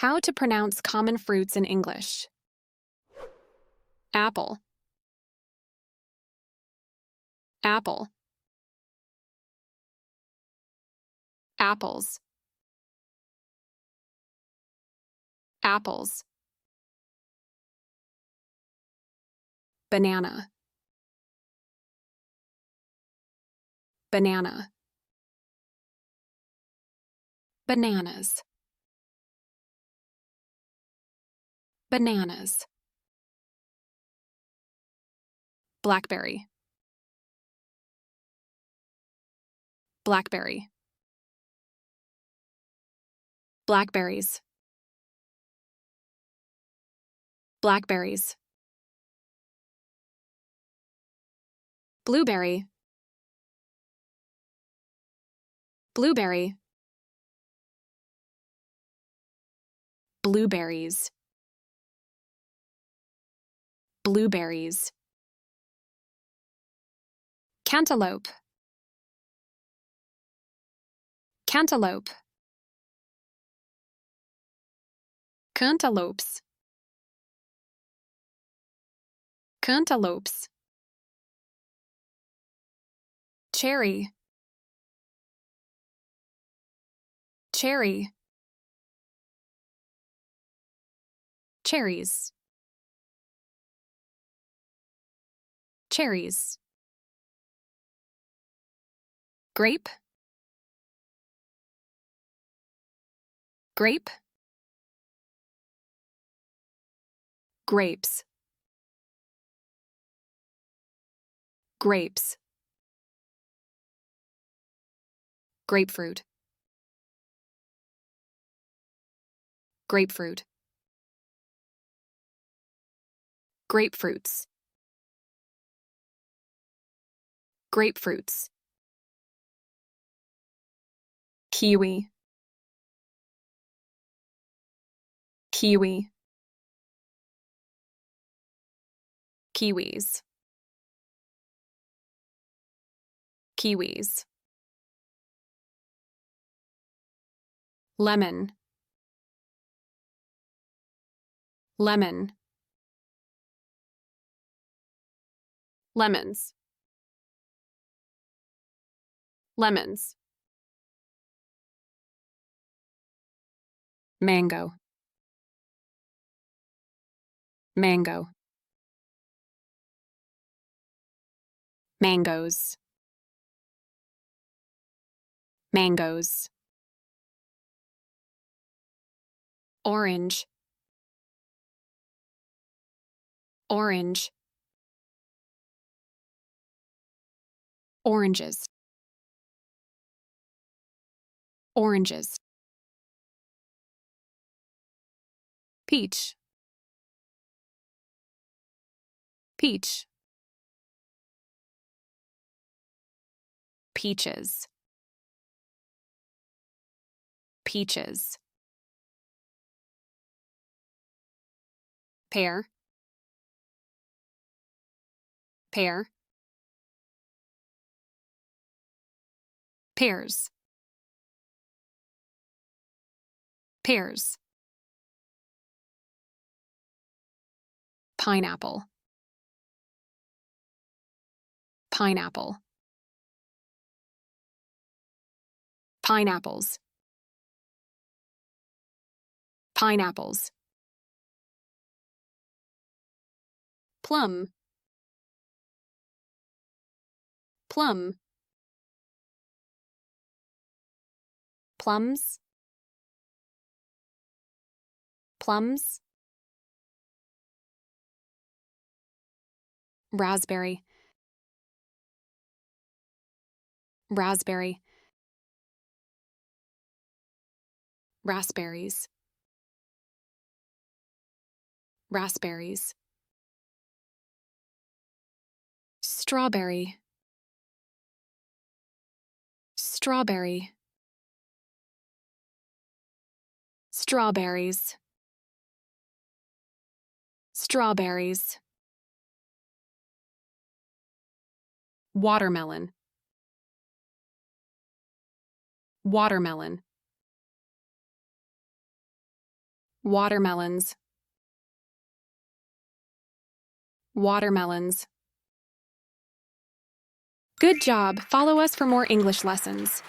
How to pronounce common fruits in English. Apple. Apple. Apples. Apples. Banana. Banana. Bananas. Bananas. Blackberry. Blackberry. Blackberries. Blackberries. Blueberry. Blueberry. Blueberries. Blueberries. Cantaloupe. Cantaloupe. Cantaloupes. Cantaloupes. Cherry. Cherry. Cherries. Cherries. Grape. Grape. Grapes. Grapes. Grapefruit. Grapefruit. Grapefruits. Grapefruits. Kiwi. Kiwi. Kiwis. Kiwis. Lemon. Lemon. Lemons. Lemons. Mango. Mango. Mangoes. Mangoes. Orange. Orange. Oranges. Oranges. Peach. Peach. Peaches. Peaches. Pear. Pear. Pears. Pears. Pineapple. Pineapple. Pineapples. Pineapples. Plum. Plum. Plums. Plums. Raspberry. Raspberry. Raspberries. Raspberries. Strawberry. Strawberry. Strawberries. Strawberries. Watermelon. Watermelon. watermelons, watermelons. Good job. Follow us for more English lessons.